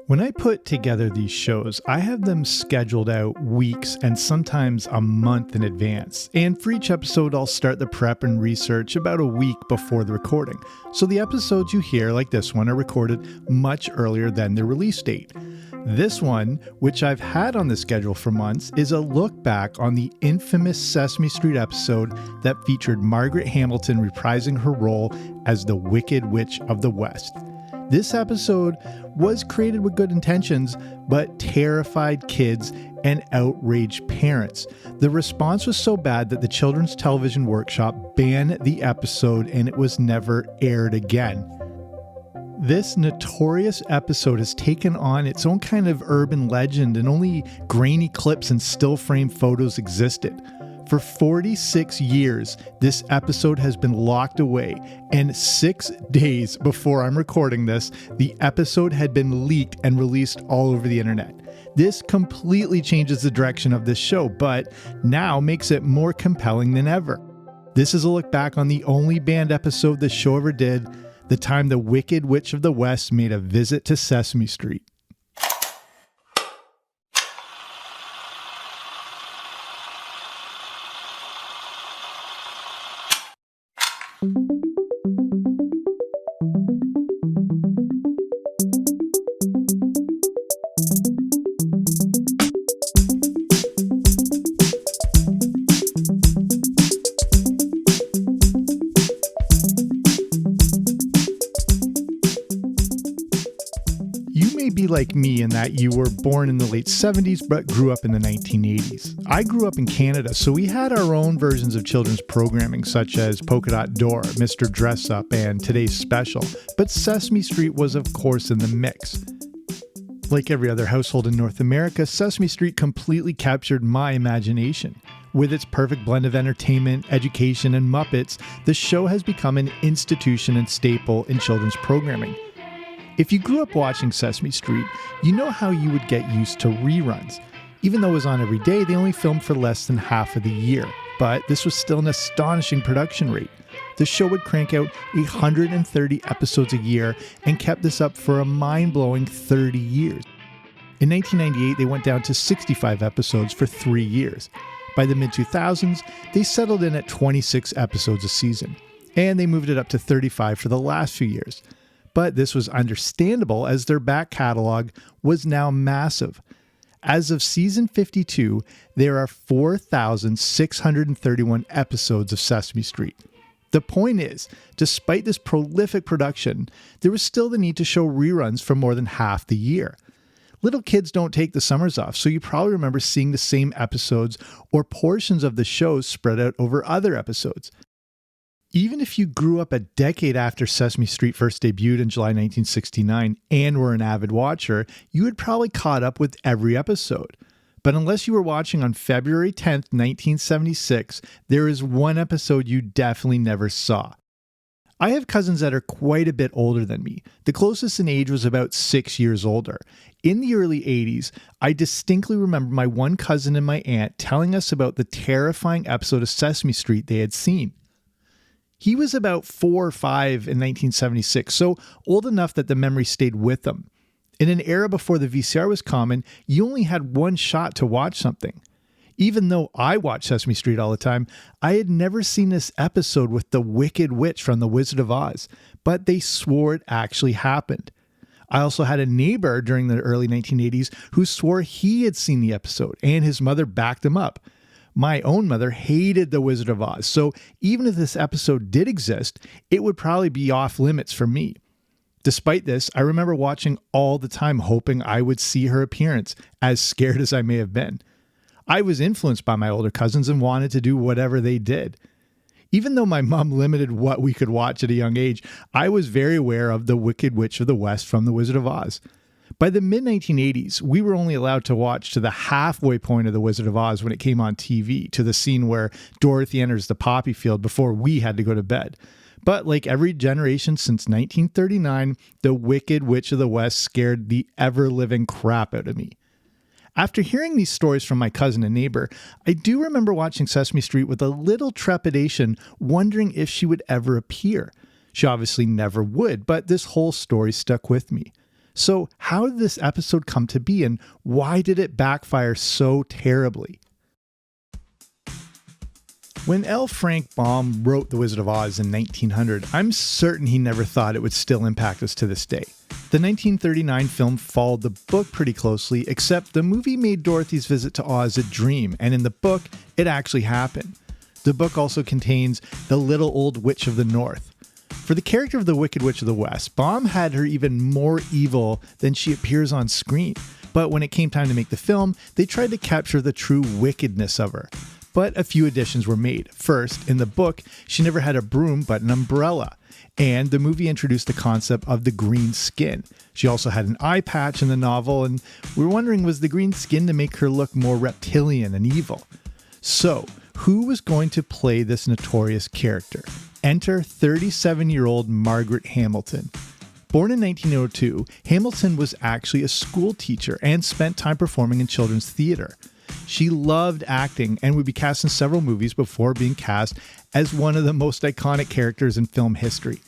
When I put together these shows, I have them scheduled out weeks and sometimes a month in advance. And for each episode, I'll start the prep and research about a week before the recording. So the episodes you hear, like this one, are recorded much earlier than their release date. This one, which I've had on the schedule for months, is a look back on the infamous Sesame Street episode that featured Margeret Hamilton reprising her role as the Wicked Witch of the West. This episode was created with good intentions, but terrified kids and outraged parents. The response was so bad that the Children's Television Workshop banned the episode and it was never aired again. This notorious episode has taken on its own kind of urban legend, and only grainy clips and still frame photos existed. For 46 years, this episode has been locked away, and 6 days before I'm recording this, the episode had been leaked and released all over the internet. This completely changes the direction of this show, but now makes it more compelling than ever. This is a look back on the only banned episode the show ever did, the time the Wicked Witch of the West made a visit to Sesame Street. You may be like me in that you were born in the late 70s but grew up in the 1980s. I grew up in Canada, so we had our own versions of children's programming such as Polka Dot Door, Mr. Dress Up, and Today's Special, but Sesame Street was of course in the mix. Like every other household in North America, Sesame Street completely captured my imagination. With its perfect blend of entertainment, education, and Muppets, the show has become an institution and staple in children's programming. If you grew up watching Sesame Street, you know how you would get used to reruns. Even though it was on every day, they only filmed for less than half of the year. But this was still an astonishing production rate. The show would crank out 130 episodes a year and kept this up for a mind-blowing 30 years. In 1998, they went down to 65 episodes for 3 years. By the mid-2000s, they settled in at 26 episodes a season. And they moved it up to 35 for the last few years. But this was understandable as their back catalog was now massive. As of season 52, there are 4,631 episodes of Sesame Street. The point is, despite this prolific production, there was still the need to show reruns for more than half the year. Little kids don't take the summers off, so you probably remember seeing the same episodes or portions of the shows spread out over other episodes. Even if you grew up a decade after Sesame Street first debuted in July 1969 and were an avid watcher, you had probably caught up with every episode. But unless you were watching on February 10th, 1976, there is one episode you definitely never saw. I have cousins that are quite a bit older than me. The closest in age was about 6 years older. In the early 80s, I distinctly remember my one cousin and my aunt telling us about the terrifying episode of Sesame Street they had seen. He was about 4 or 5 in 1976, so old enough that the memory stayed with him. In an era before the VCR was common, you only had one shot to watch something. Even though I watched Sesame Street all the time, I had never seen this episode with the Wicked Witch from The Wizard of Oz, but they swore it actually happened. I also had a neighbor during the early 1980s who swore he had seen the episode, and his mother backed him up. My own mother hated The Wizard of Oz, so even if this episode did exist, it would probably be off limits for me. Despite this, I remember watching all the time hoping I would see her appearance, as scared as I may have been. I was influenced by my older cousins and wanted to do whatever they did. Even though my mom limited what we could watch at a young age, I was very aware of the Wicked Witch of the West from The Wizard of Oz. By the mid-1980s, we were only allowed to watch to the halfway point of The Wizard of Oz when it came on TV, to the scene where Dorothy enters the poppy field before we had to go to bed. But like every generation since 1939, the Wicked Witch of the West scared the ever-living crap out of me. After hearing these stories from my cousin and neighbor, I do remember watching Sesame Street with a little trepidation, wondering if she would ever appear. She obviously never would, but this whole story stuck with me. So how did this episode come to be, and why did it backfire so terribly? When L. Frank Baum wrote The Wizard of Oz in 1900, I'm certain he never thought it would still impact us to this day. The 1939 film followed the book pretty closely, except the movie made Dorothy's visit to Oz a dream, and in the book, it actually happened. The book also contains the little old witch of the North. For the character of the Wicked Witch of the West, Baum had her even more evil than she appears on screen. But when it came time to make the film, they tried to capture the true wickedness of her. But a few additions were made. First, in the book, she never had a broom but an umbrella. And the movie introduced the concept of the green skin. She also had an eye patch in the novel, and we were wondering, was the green skin to make her look more reptilian and evil? So, who was going to play this notorious character? Enter 37-year-old Margeret Hamilton. Born in 1902, Hamilton was actually a school teacher and spent time performing in children's theater. She loved acting and would be cast in several movies before being cast as one of the most iconic characters in film history.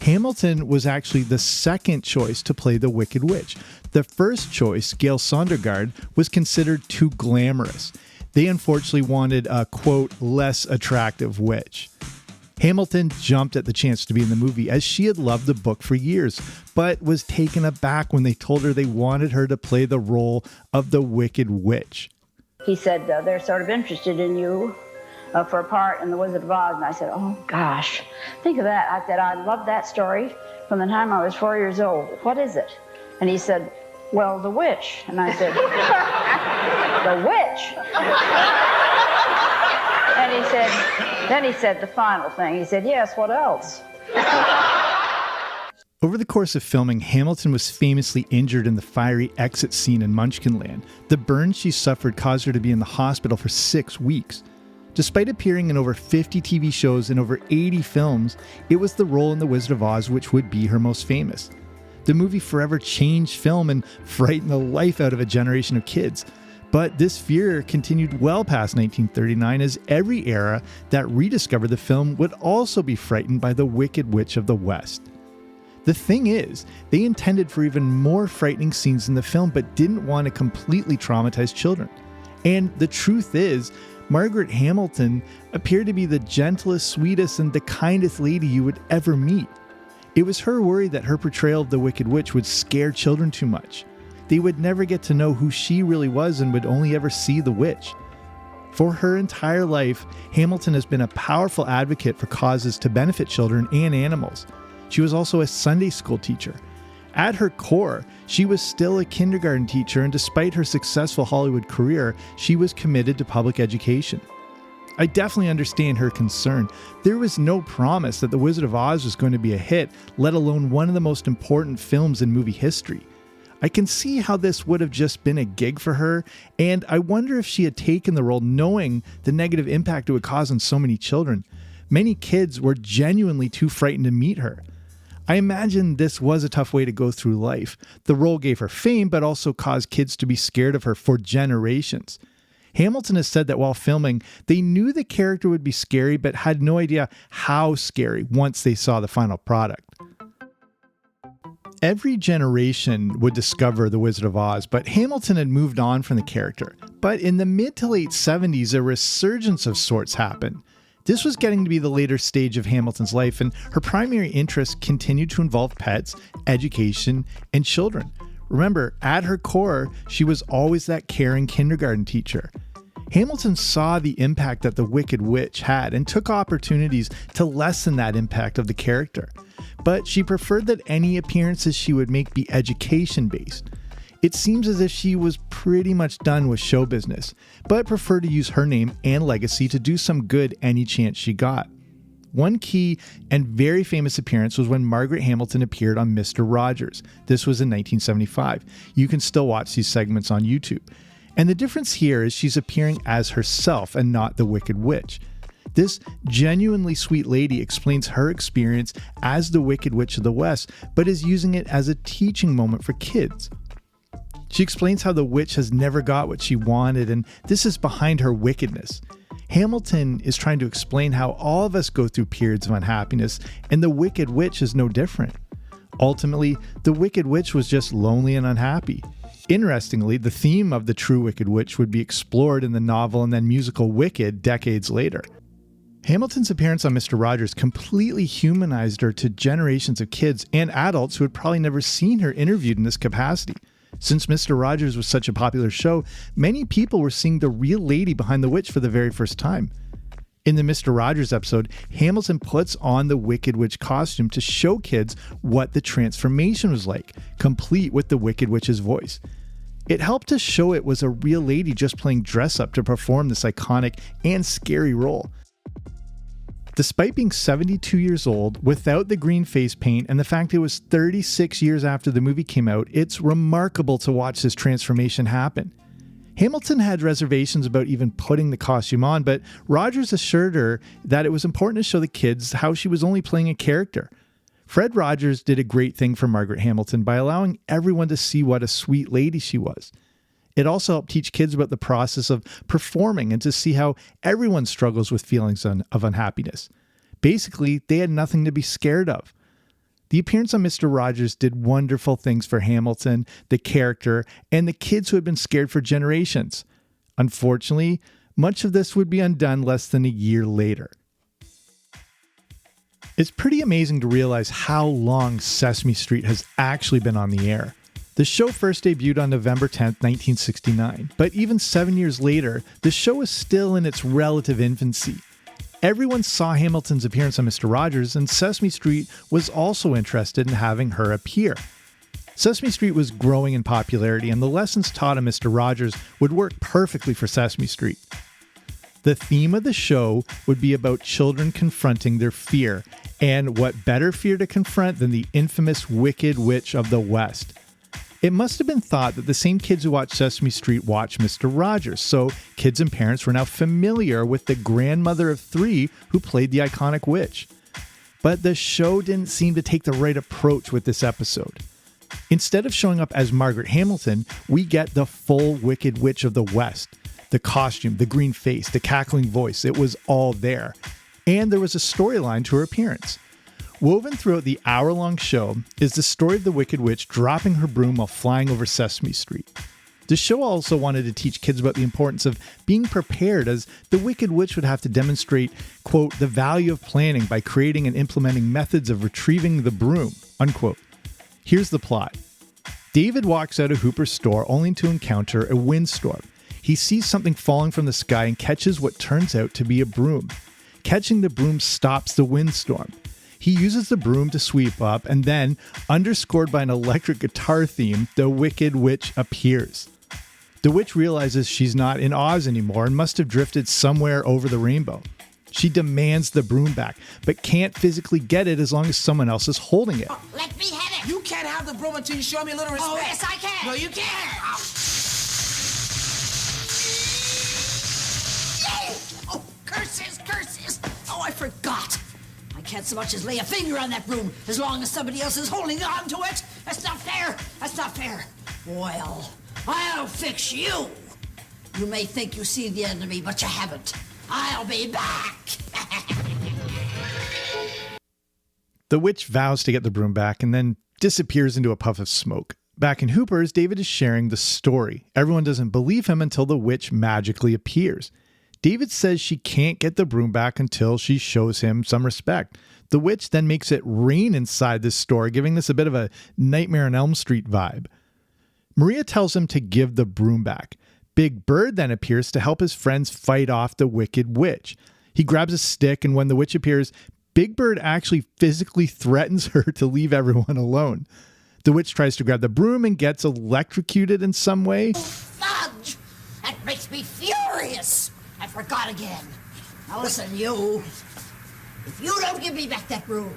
Hamilton was actually the second choice to play the Wicked Witch. The first choice, Gail Sondergaard, was considered too glamorous. They unfortunately wanted a, quote, less attractive witch. Hamilton jumped at the chance to be in the movie as she had loved the book for years, but was taken aback when they told her they wanted her to play the role of the Wicked Witch. He said, they're sort of interested in you for a part in The Wizard of Oz. And I said, oh, gosh, think of that. I said, I loved that story from the time I was 4 years old. What is it? And he said, well, the witch. And I said, the witch? And then he said the final thing. He said, yes, what else? Over the course of filming, Hamilton was famously injured in the fiery exit scene in Munchkinland. The burns she suffered caused her to be in the hospital for 6 weeks. Despite appearing in over 50 TV shows and over 80 films, it was the role in The Wizard of Oz which would be her most famous. The movie forever changed film and frightened the life out of a generation of kids. But this fear continued well past 1939, as every era that rediscovered the film would also be frightened by the Wicked Witch of the West. The thing is, they intended for even more frightening scenes in the film, but didn't want to completely traumatize children. And the truth is, Margeret Hamilton appeared to be the gentlest, sweetest, and the kindest lady you would ever meet. It was her worry that her portrayal of the Wicked Witch would scare children too much. They would never get to know who she really was and would only ever see the witch. For her entire life, Hamilton has been a powerful advocate for causes to benefit children and animals. She was also a Sunday school teacher. At her core, she was still a kindergarten teacher, and despite her successful Hollywood career, she was committed to public education. I definitely understand her concern. There was no promise that The Wizard of Oz was going to be a hit, let alone one of the most important films in movie history. I can see how this would have just been a gig for her, and I wonder if she had taken the role knowing the negative impact it would cause on so many children. Many kids were genuinely too frightened to meet her. I imagine this was a tough way to go through life. The role gave her fame, but also caused kids to be scared of her for generations. Hamilton has said that while filming, they knew the character would be scary, but had no idea how scary once they saw the final product. Every generation would discover The Wizard of Oz, but Hamilton had moved on from the character. But in the mid to late 70s, a resurgence of sorts happened. This was getting to be the later stage of Hamilton's life, and her primary interests continued to involve pets, education, and children. Remember, at her core, she was always that caring kindergarten teacher. Hamilton saw the impact that the Wicked Witch had and took opportunities to lessen that impact of the character. But she preferred that any appearances she would make be education-based. It seems as if she was pretty much done with show business, but preferred to use her name and legacy to do some good any chance she got. One key and very famous appearance was when Margeret Hamilton appeared on Mr. Rogers. This was in 1975. You can still watch these segments on YouTube. And the difference here is she's appearing as herself and not the Wicked Witch. This genuinely sweet lady explains her experience as the Wicked Witch of the West, but is using it as a teaching moment for kids. She explains how the witch has never got what she wanted, and this is behind her wickedness. Hamilton is trying to explain how all of us go through periods of unhappiness, and the Wicked Witch is no different. Ultimately, the Wicked Witch was just lonely and unhappy. Interestingly, the theme of the true Wicked Witch would be explored in the novel and then musical Wicked decades later. Hamilton's appearance on Mr. Rogers completely humanized her to generations of kids and adults who had probably never seen her interviewed in this capacity. Since Mr. Rogers was such a popular show, many people were seeing the real lady behind the witch for the very first time. In the Mr. Rogers episode, Hamilton puts on the Wicked Witch costume to show kids what the transformation was like, complete with the Wicked Witch's voice. It helped to show it was a real lady just playing dress-up to perform this iconic and scary role. Despite being 72 years old, without the green face paint, and the fact it was 36 years after the movie came out, it's remarkable to watch this transformation happen. Hamilton had reservations about even putting the costume on, but Rogers assured her that it was important to show the kids how she was only playing a character. Fred Rogers did a great thing for Margeret Hamilton by allowing everyone to see what a sweet lady she was. It also helped teach kids about the process of performing and to see how everyone struggles with feelings of unhappiness. Basically, they had nothing to be scared of. The appearance on Mr. Rogers did wonderful things for Hamilton, the character, and the kids who had been scared for generations. Unfortunately, much of this would be undone less than a year later. It's pretty amazing to realize how long Sesame Street has actually been on the air. The show first debuted on November 10th, 1969, but even 7 years later, the show is still in its relative infancy. Everyone saw Hamilton's appearance on Mr. Rogers, and Sesame Street was also interested in having her appear. Sesame Street was growing in popularity, and the lessons taught on Mr. Rogers would work perfectly for Sesame Street. The theme of the show would be about children confronting their fear, and what better fear to confront than the infamous Wicked Witch of the West. It must have been thought that the same kids who watched Sesame Street watched Mr. Rogers, so kids and parents were now familiar with the grandmother of three who played the iconic witch. But the show didn't seem to take the right approach with this episode. Instead of showing up as Margeret Hamilton, we get the full Wicked Witch of the West. The costume, the green face, the cackling voice, it was all there. And there was a storyline to her appearance. Woven throughout the hour-long show is the story of the Wicked Witch dropping her broom while flying over Sesame Street. The show also wanted to teach kids about the importance of being prepared, as the Wicked Witch would have to demonstrate, quote, the value of planning by creating and implementing methods of retrieving the broom, unquote. Here's the plot. David walks out of Hooper's store only to encounter a windstorm. He sees something falling from the sky and catches what turns out to be a broom. Catching the broom stops the windstorm. He uses the broom to sweep up, and then, underscored by an electric guitar theme, the Wicked Witch appears. The witch realizes she's not in Oz anymore and must have drifted somewhere over the rainbow. She demands the broom back, but can't physically get it as long as someone else is holding it. Oh, let me have it! You can't have the broom until you show me a little respect. Oh, yes, I can! No, you can't! Oh, curses, curses! Oh, I forgot! I can't so much as lay a finger on that broom as long as somebody else is holding on to it. That's not fair. That's not fair. Well, I'll fix you. You may think you see the end of me, but you haven't. I'll be back. The witch vows to get the broom back and then disappears into a puff of smoke. Back in Hooper's, David is sharing the story. Everyone doesn't believe him until the witch magically appears. David says she can't get the broom back until she shows him some respect. The witch then makes it rain inside this store, giving this a bit of a Nightmare on Elm Street vibe. Maria tells him to give the broom back. Big Bird then appears to help his friends fight off the Wicked Witch. He grabs a stick, and when the witch appears, Big Bird actually physically threatens her to leave everyone alone. The witch tries to grab the broom and gets electrocuted in some way. Fudge! That makes me furious. I forgot again. Now listen, you. If you don't give me back that broom,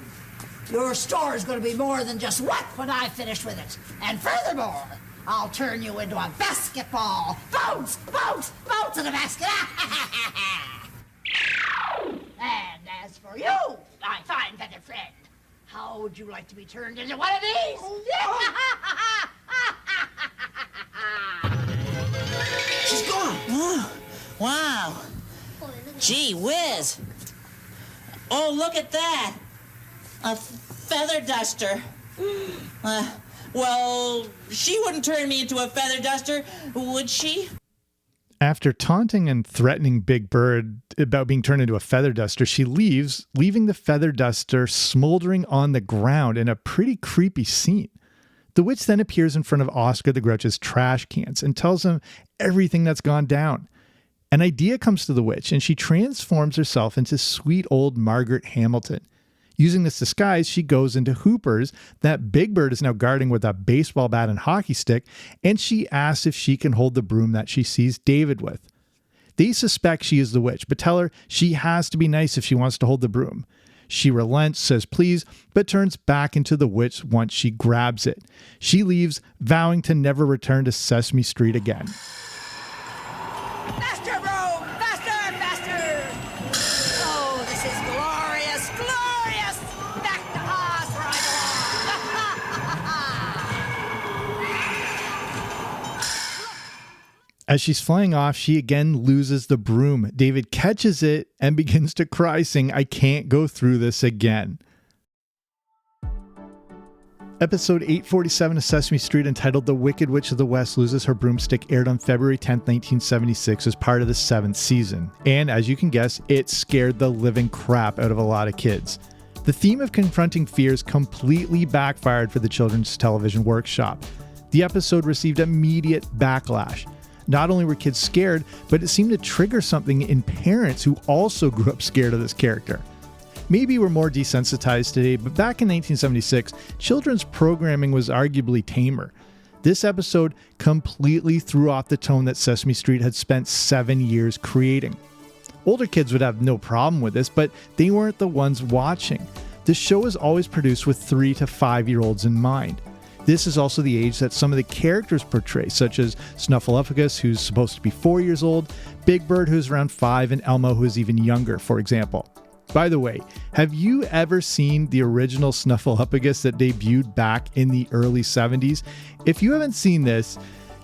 your store is going to be more than just wet when I finish with it. And furthermore, I'll turn you into a basketball. Bounce, bounce, bounce to the basket. And as for you, my fine feathered friend, how would you like to be turned into one of these? She's gone. Oh, wow. Gee whiz. Oh, look at that. A feather duster. Well, she wouldn't turn me into a feather duster, would she? After taunting and threatening Big Bird about being turned into a feather duster, she leaves, leaving the feather duster smoldering on the ground in a pretty creepy scene. The witch then appears in front of Oscar the Grouch's trash cans and tells him everything that's gone down. An idea comes to the witch, and she transforms herself into sweet old Margeret Hamilton. Using this disguise, she goes into Hooper's that Big Bird is now guarding with a baseball bat and hockey stick, and she asks if she can hold the broom that she sees David with. They suspect she is the witch, but tell her she has to be nice if she wants to hold the broom. She relents, says please, but turns back into the witch once she grabs it. She leaves, vowing to never return to Sesame Street again. Faster, broom! Faster, faster! Oh, this is glorious, glorious! Back to Oz where I belong! As she's flying off, she again loses the broom. David catches it and begins to cry, saying, "I can't go through this again." Episode 847 of Sesame Street, entitled The Wicked Witch of the West Loses Her Broomstick, aired on February 10th, 1976 as part of the 7th season. And as you can guess, it scared the living crap out of a lot of kids. The theme of confronting fears completely backfired for the Children's Television Workshop. The episode received immediate backlash. Not only were kids scared, but it seemed to trigger something in parents who also grew up scared of this character. Maybe we're more desensitized today, but back in 1976, children's programming was arguably tamer. This episode completely threw off the tone that Sesame Street had spent 7 years creating. Older kids would have no problem with this, but they weren't the ones watching. The show was always produced with 3 to 5-year-olds in mind. This is also the age that some of the characters portray, such as Snuffleupagus, who's supposed to be 4 years old, Big Bird, who's around 5, and Elmo, who is even younger, for example. By the way, have you ever seen the original Snuffleupagus that debuted back in the early 70s? If you haven't seen this,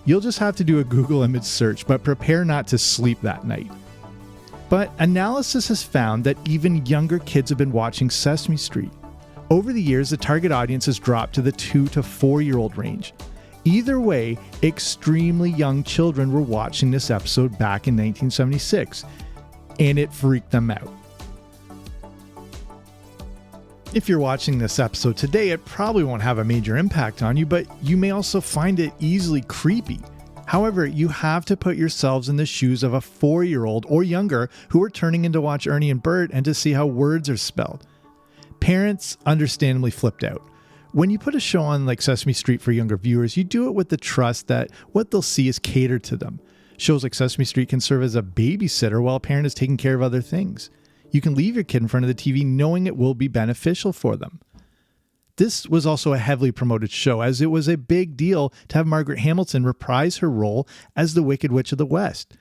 you'll just have to do a Google image search, but prepare not to sleep that night. But analysis has found that even younger kids have been watching Sesame Street. Over the years, the target audience has dropped to the 2 to 4-year-old range. Either way, extremely young children were watching this episode back in 1976, and it freaked them out. If you're watching this episode today, it probably won't have a major impact on you, but you may also find it easily creepy. However, you have to put yourselves in the shoes of a 4-year-old or younger who are turning in to watch Ernie and Bert and to see how words are spelled. Parents understandably flipped out. When you put a show on like Sesame Street for younger viewers, you do it with the trust that what they'll see is catered to them. Shows like Sesame Street can serve as a babysitter while a parent is taking care of other things. You can leave your kid in front of the TV knowing it will be beneficial for them. This was also a heavily promoted show, as it was a big deal to have Margeret Hamilton reprise her role as the Wicked Witch of the West.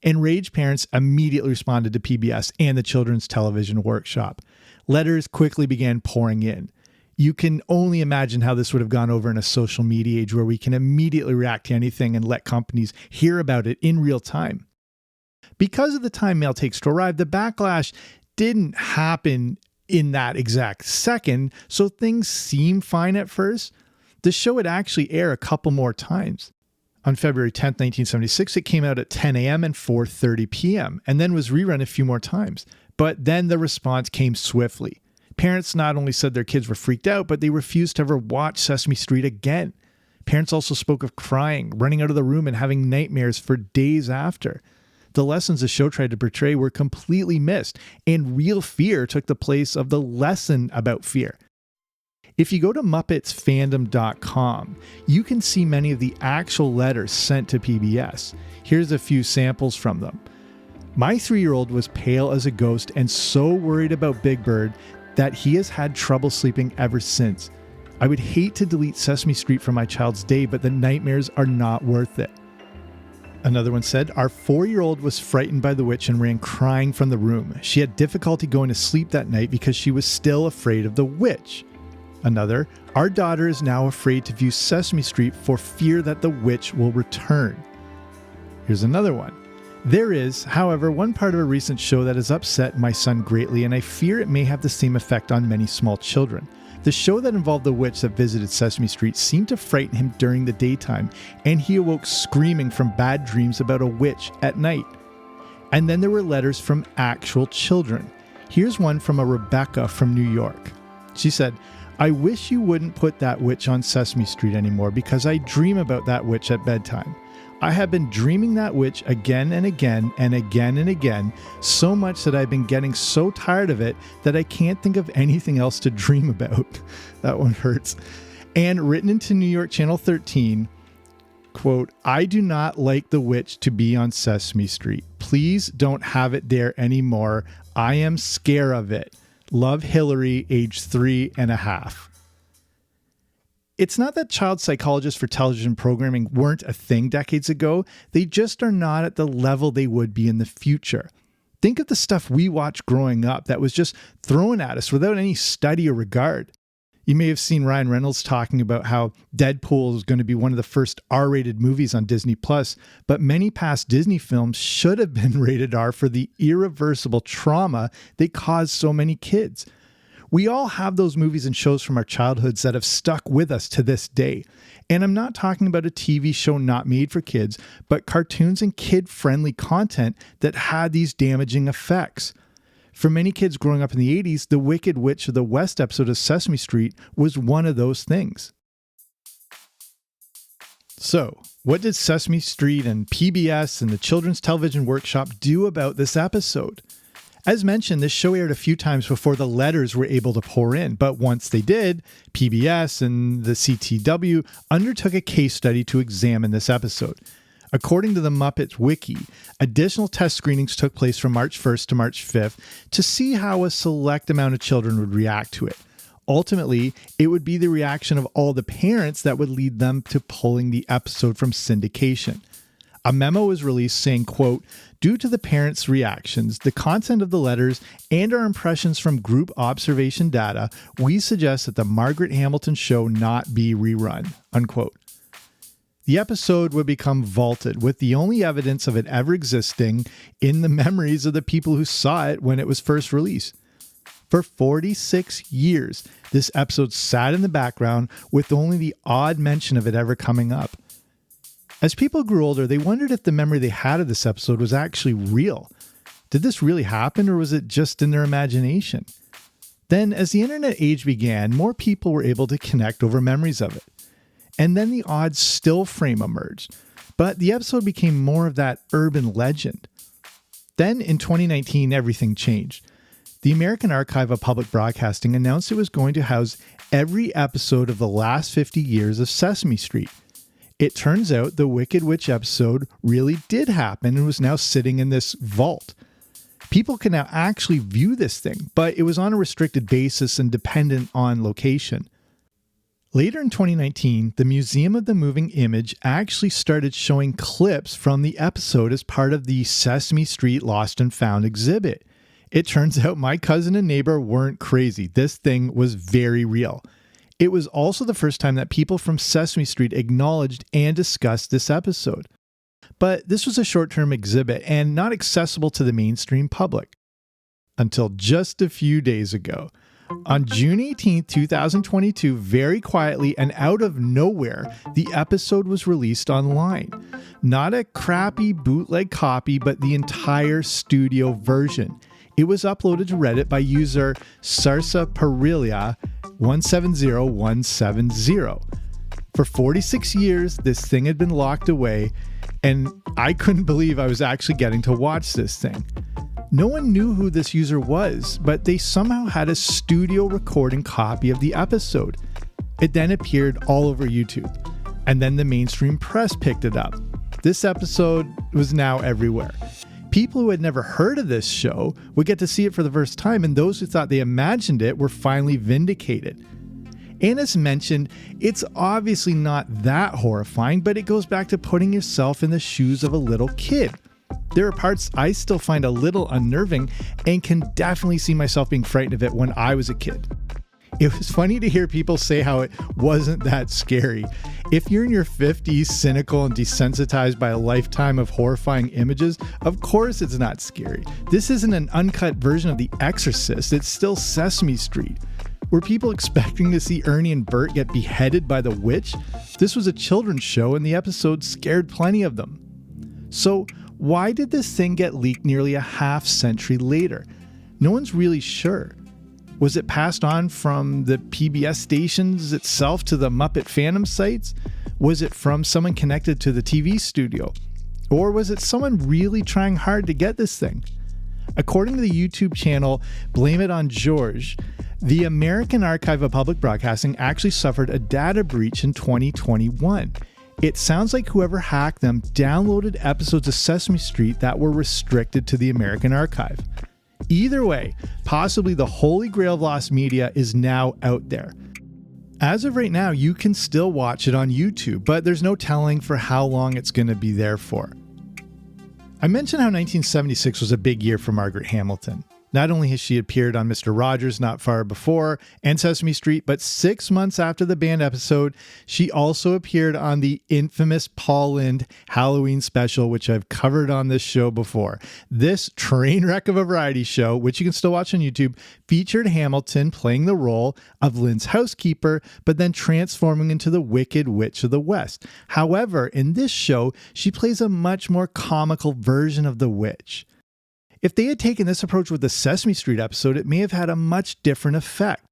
Enraged parents immediately responded to PBS and the Children's Television Workshop. Letters quickly began pouring in. You can only imagine how this would have gone over in a social media age where we can immediately react to anything and let companies hear about it in real time. Because of the time mail takes to arrive, the backlash didn't happen in that exact second, so things seem fine at first. The show would actually air a couple more times. On February 10th, 1976, it came out at 10 a.m. and 4:30 p.m., and then was rerun a few more times. But then the response came swiftly. Parents not only said their kids were freaked out, but they refused to ever watch Sesame Street again. Parents also spoke of crying, running out of the room, and having nightmares for days after. The lessons the show tried to portray were completely missed, and real fear took the place of the lesson about fear. If you go to MuppetsFandom.com, you can see many of the actual letters sent to PBS. Here's a few samples from them. My 3-year-old was pale as a ghost and so worried about Big Bird that he has had trouble sleeping ever since. I would hate to delete Sesame Street from my child's day, but the nightmares are not worth it. Another one said, our 4-year-old was frightened by the witch and ran crying from the room. She had difficulty going to sleep that night because she was still afraid of the witch. Another, our daughter is now afraid to view Sesame Street for fear that the witch will return. Here's another one. There is, however, one part of a recent show that has upset my son greatly, and I fear it may have the same effect on many small children. The show that involved the witch that visited Sesame Street seemed to frighten him during the daytime, and he awoke screaming from bad dreams about a witch at night. And then there were letters from actual children. Here's one from a Rebecca from New York. She said, "I wish you wouldn't put that witch on Sesame Street anymore because I dream about that witch at bedtime. I have been dreaming that witch again and again and again and again, so much that I've been getting so tired of it that I can't think of anything else to dream about." That one hurts. And written into New York Channel 13, quote, "I do not like the witch to be on Sesame Street. Please don't have it there anymore. I am scared of it. Love, Hillary, age 3.5. It's not that child psychologists for television programming weren't a thing decades ago. They just are not at the level they would be in the future. Think of the stuff we watched growing up that was just thrown at us without any study or regard. You may have seen Ryan Reynolds talking about how Deadpool is going to be one of the first R-rated movies on Disney+, but many past Disney films should have been rated R for the irreversible trauma they caused so many kids. We all have those movies and shows from our childhoods that have stuck with us to this day. And I'm not talking about a TV show not made for kids, but cartoons and kid-friendly content that had these damaging effects. For many kids growing up in the 80s, the Wicked Witch of the West episode of Sesame Street was one of those things. So, what did Sesame Street and PBS and the Children's Television Workshop do about this episode? As mentioned, this show aired a few times before the letters were able to pour in, but once they did, PBS and the CTW undertook a case study to examine this episode. According to the Muppets Wiki, additional test screenings took place from March 1st to March 5th to see how a select amount of children would react to it. Ultimately, it would be the reaction of all the parents that would lead them to pulling the episode from syndication. A memo was released saying, quote, "Due to the parents' reactions, the content of the letters, and our impressions from group observation data, we suggest that the Margeret Hamilton show not be rerun," unquote. The episode would become vaulted, with the only evidence of it ever existing in the memories of the people who saw it when it was first released. For 46 years, this episode sat in the background with only the odd mention of it ever coming up. As people grew older, they wondered if the memory they had of this episode was actually real. Did this really happen, or was it just in their imagination? Then, as the internet age began, more people were able to connect over memories of it. And then the odd still frame emerged, but the episode became more of that urban legend. Then in 2019, everything changed. The American Archive of Public Broadcasting announced it was going to house every episode of the last 50 years of Sesame Street. It turns out the Wicked Witch episode really did happen and was now sitting in this vault. People can now actually view this thing, but it was on a restricted basis and dependent on location. Later in 2019, the Museum of the Moving Image actually started showing clips from the episode as part of the Sesame Street Lost and Found exhibit. It turns out my cousin and neighbor weren't crazy. This thing was very real. It was also the first time that people from Sesame Street acknowledged and discussed this episode. But this was a short-term exhibit and not accessible to the mainstream public. Until just a few days ago. On June 18, 2022, very quietly and out of nowhere, the episode was released online. Not a crappy bootleg copy, but the entire studio version. It was uploaded to Reddit by user Sarsaparilla170170. For 46 years, this thing had been locked away, and I couldn't believe I was actually getting to watch this thing. No one knew who this user was, but they somehow had a studio recording copy of the episode. It then appeared all over YouTube, and then the mainstream press picked it up. This episode was now everywhere. People who had never heard of this show would get to see it for the first time, and those who thought they imagined it were finally vindicated. And as mentioned, it's obviously not that horrifying, but it goes back to putting yourself in the shoes of a little kid. There are parts I still find a little unnerving and can definitely see myself being frightened of it when I was a kid. It was funny to hear people say how it wasn't that scary. If you're in your 50s, cynical and desensitized by a lifetime of horrifying images, of course it's not scary. This isn't an uncut version of The Exorcist, it's still Sesame Street. Were people expecting to see Ernie and Bert get beheaded by the witch? This was a children's show and the episode scared plenty of them. So why did this thing get leaked nearly a half century later? No one's really sure. Was it passed on from the PBS stations itself to the Muppet fandom sites? Was it from someone connected to the TV studio? Or was it someone really trying hard to get this thing? According to the YouTube channel Blame It on George, the American Archive of Public Broadcasting actually suffered a data breach in 2021. It sounds like whoever hacked them downloaded episodes of Sesame Street that were restricted to the American Archive. Either way, possibly the holy grail of lost media is now out there. As of right now, you can still watch it on YouTube, but there's no telling for how long it's going to be there for. I mentioned how 1976 was a big year for Margeret Hamilton. Not only has she appeared on Mr. Rogers not far before and Sesame Street, but 6 months after the band episode, she also appeared on the infamous Paul Lynde Halloween special, which I've covered on this show before. This train wreck of a variety show, which you can still watch on YouTube, featured Hamilton playing the role of Lynde's housekeeper, but then transforming into the Wicked Witch of the West. However, in this show, she plays a much more comical version of the witch. If they had taken this approach with the Sesame Street episode, it may have had a much different effect.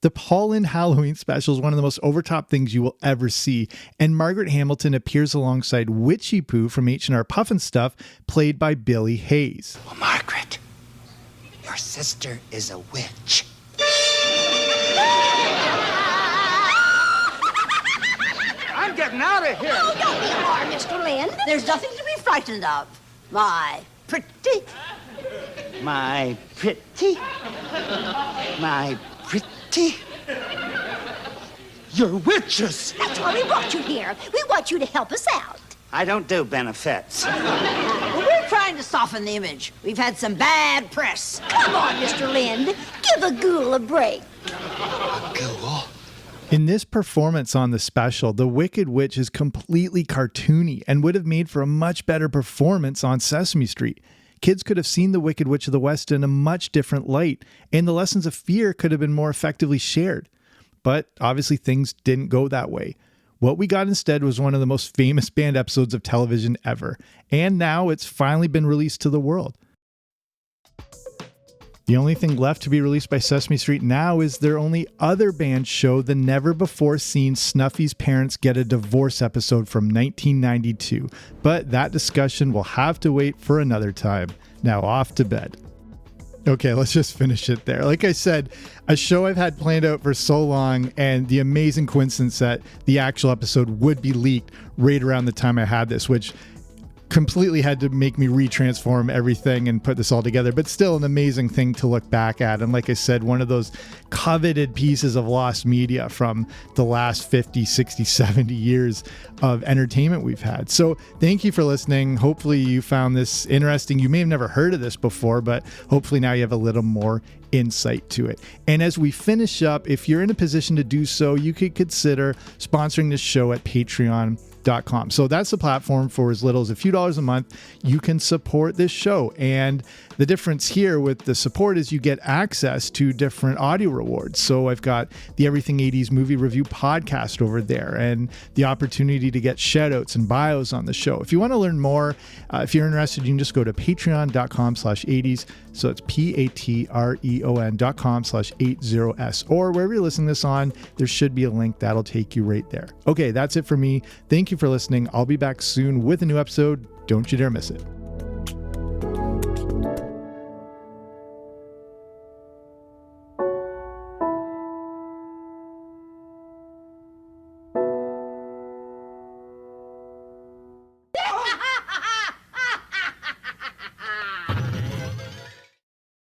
The Paul Lynde Halloween special is one of the most overtop things you will ever see, and Margeret Hamilton appears alongside Witchy Poo from H&R Puffin Stuff, played by Billy Hayes. Well, Margaret, your sister is a witch. I'm getting out of here. Oh, don't be alarmed, Mr. Lynde. There's nothing to be frightened of. My pretty. My pretty. My pretty. You're witches. That's why we brought you here. We want you to help us out. I don't do benefits. Well, we're trying to soften the image. We've had some bad press. Come on, Mr. Lynde. Give a ghoul a break. Ghoul. In this performance on the special, the Wicked Witch is completely cartoony and would have made for a much better performance on Sesame Street. Kids could have seen the Wicked Witch of the West in a much different light, and the lessons of fear could have been more effectively shared. But obviously things didn't go that way. What we got instead was one of the most famous band episodes of television ever, and now it's finally been released to the world. The only thing left to be released by Sesame Street now is their only other band show, the never-before-seen Snuffy's Parents Get a Divorce episode from 1992. But that discussion will have to wait for another time. Now off to bed. Okay, let's just finish it there. Like I said, a show I've had planned out for so long, and the amazing coincidence that the actual episode would be leaked right around the time I had this, which completely had to make me retransform everything and put this all together, but still an amazing thing to look back at. And like I said, one of those coveted pieces of lost media from the last 50, 60, 70 years of entertainment we've had. So thank you for listening. Hopefully you found this interesting. You may have never heard of this before, but hopefully now you have a little more insight to it. And as we finish up, if you're in a position to do so, you could consider sponsoring this show at Patreon.com. So that's the platform. For as little as a few dollars a month, you can support this show. And the difference here with the support is you get access to different audio rewards. So I've got the Everything 80s movie review podcast over there, and the opportunity to get shout outs and bios on the show. If you want to learn more, if you're interested, you can just go to patreon.com/80s. So it's patreon.com/80s, or wherever you're listening to this on, there should be a link that'll take you right there. Okay, that's it for me. Thank you for listening. I'll be back soon with a new episode. Don't you dare miss it.